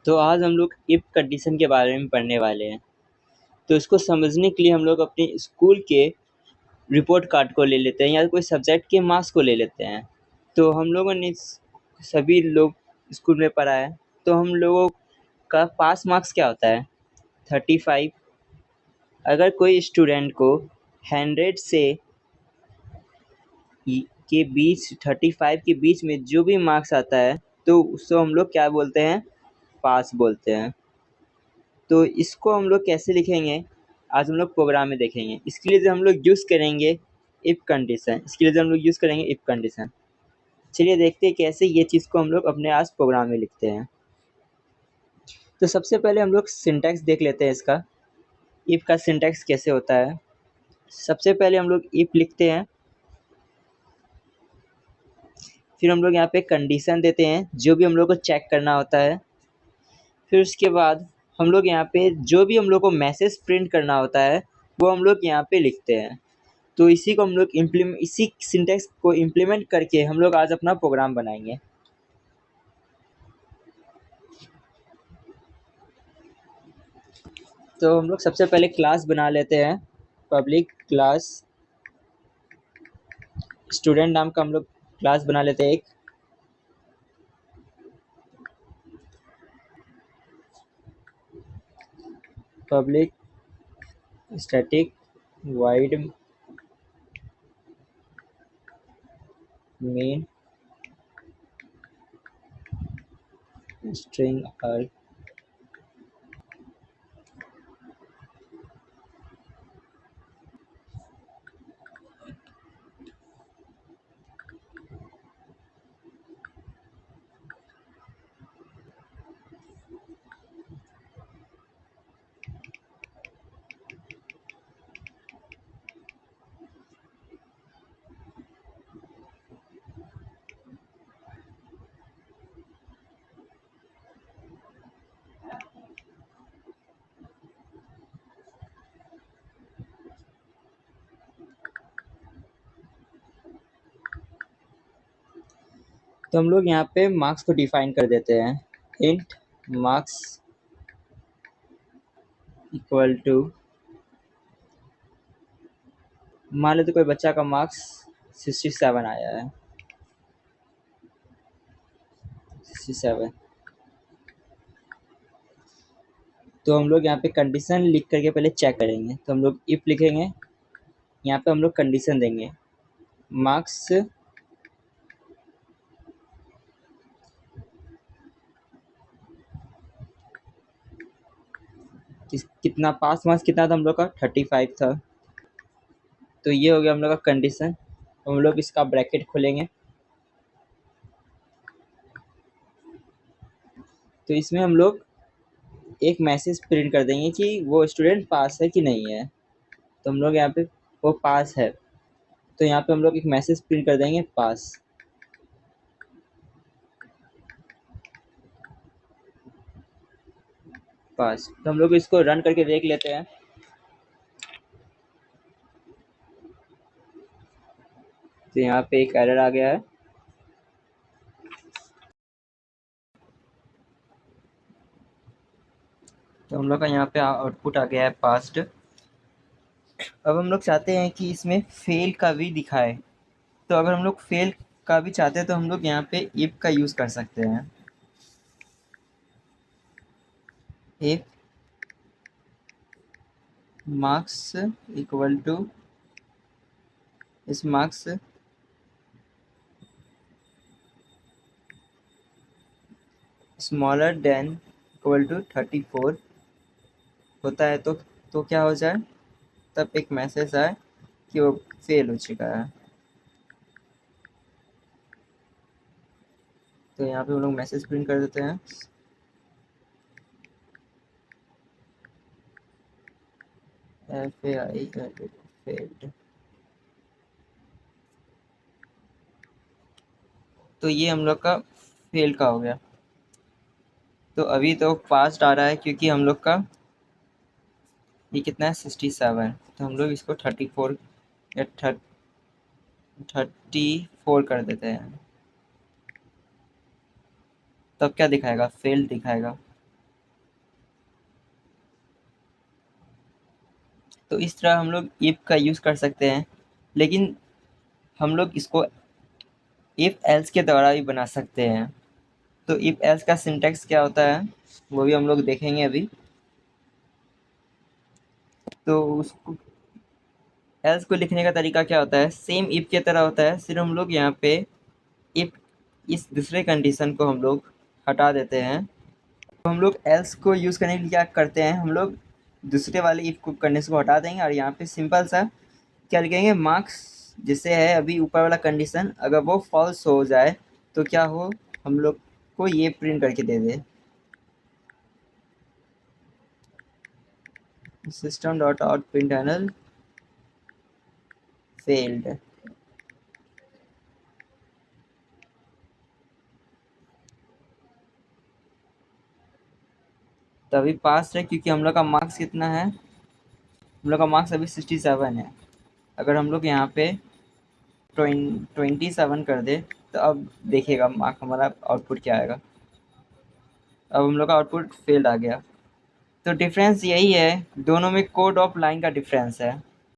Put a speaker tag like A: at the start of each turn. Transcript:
A: तो आज हम लोग इफ कंडीशन के बारे में पढ़ने वाले हैं। तो इसको समझने के लिए हम लोग अपने स्कूल के रिपोर्ट कार्ड को ले लेते हैं या कोई सब्जेक्ट के मार्क्स को ले लेते हैं। तो हम लोगों ने सभी लोग स्कूल में पढ़ा है। तो हम लोगों का पास मार्क्स क्या होता है? 35। अगर कोई स्टूडेंट को 100 से के बीच 35 के बीच में जो भी मार्क्स आता है तो उसको हम लोग क्या बोलते हैं? पास बोलते हैं। तो इसको हम लोग कैसे लिखेंगे? आज हम लोग प्रोग्राम में देखेंगे। इसके लिए जो हम लोग यूज़ करेंगे इफ कंडीशन। चलिए देखते हैं कैसे ये चीज़ को हम लोग अपने आज प्रोग्राम में लिखते हैं। तो सबसे पहले हम लोग सिंटैक्स देख लेते हैं इसका। इफ का सिंटैक्स कैसे होता है? सबसे पहले हम लोग इफ लिखते हैं, फिर हम लोग यहाँ पे कंडीशन देते हैं जो भी हम लोग को चेक करना होता है। फिर उसके बाद हम लोग यहाँ पे जो भी हम लोग को मैसेज प्रिंट करना होता है वो हम लोग यहाँ पे लिखते हैं। तो इसी को हम लोग इसी सिंटैक्स को इम्प्लीमेंट करके हम लोग आज अपना प्रोग्राम बनाएंगे। तो हम लोग सबसे पहले क्लास बना लेते हैं। पब्लिक क्लास स्टूडेंट नाम का हम लोग क्लास बना लेते हैं एक। Public static void main string R. तो हम लोग यहाँ पे मार्क्स को डिफाइन कर देते हैं। इंट मार्क्स इक्वल टू, मान लेते कोई बच्चा का मार्क्स 67 आया है। 67। तो हम लोग यहाँ पे कंडीशन लिख करके पहले चेक करेंगे। तो हम लोग इफ लिखेंगे, यहाँ पे हम लोग कंडीशन देंगे मार्क्स कितना, पास मार्क्स कितना था हम लोग का? 35 था। तो ये हो गया हम लोग का कंडीशन। हम लोग इसका ब्रैकेट खोलेंगे। तो इसमें हम लोग एक मैसेज प्रिंट कर देंगे कि वो स्टूडेंट पास है कि नहीं है। तो हम लोग यहाँ पे वो पास है, तो यहाँ पे हम लोग एक मैसेज प्रिंट कर देंगे पास। तो हम लोग इसको रन करके देख लेते हैं। तो यहाँ पे एक एरर आ गया है। तो हम लोग का यहाँ पे आउटपुट आ गया है पास्ड। अब हम लोग चाहते हैं कि इसमें फेल का भी दिखाए। तो अगर हम लोग फेल का भी चाहते हैं तो हम लोग यहाँ पे इफ का यूज़ कर सकते हैं। इफ मार्क्स इक्वल टू, इस marks smaller than equal to 34 होता है तो क्या हो जाए? तब एक मैसेज आए कि वो फेल हो चुका है। तो यहाँ पे हम लोग मैसेज प्रिंट कर देते हैं FAI फेल्ड। तो ये हम लोग का फेल का हो गया। तो अभी तो फास्ट आ रहा है क्योंकि हम लोग का ये कितना है? 67। तो हम लोग इसको 34 या 34 कर देते हैं। तब क्या दिखाएगा? फेल दिखाएगा। तो इस तरह हम लोग इफ का यूज़ कर सकते हैं, लेकिन हम लोग इसको इफ एल्स के द्वारा भी बना सकते हैं। तो इफ एल्स का सिंटैक्स क्या होता है वो भी हम लोग देखेंगे अभी। तो उसको एल्स को लिखने का तरीका क्या होता है, सेम इफ की तरह होता है, सिर्फ हम लोग यहाँ पे इफ इस दूसरे कंडीशन को हम लोग हटा देते हैं। तो हम लोग एल्स को यूज़ करने के लिए क्या करते हैं, हम लोग दूसरे वाले इफ को कंडीशन को हटा देंगे और यहाँ पे सिंपल सा क्या लिखेंगे, मार्क्स जिससे है अभी ऊपर वाला कंडीशन अगर वो फॉल्स हो जाए तो क्या हो, हम लोग को ये प्रिंट करके दे दे, system dot out println failed. तो अभी पास है क्योंकि हम लोग का मार्क्स कितना है, हम लोग का मार्क्स अभी 67 है। अगर हम लोग यहाँ पे 27 कर दे तो अब देखिएगा मार्क हमारा आउटपुट क्या आएगा। अब हम लोग का आउटपुट फेल्ड आ गया। तो डिफरेंस यही है, दोनों में कोड ऑफ लाइन का डिफरेंस है।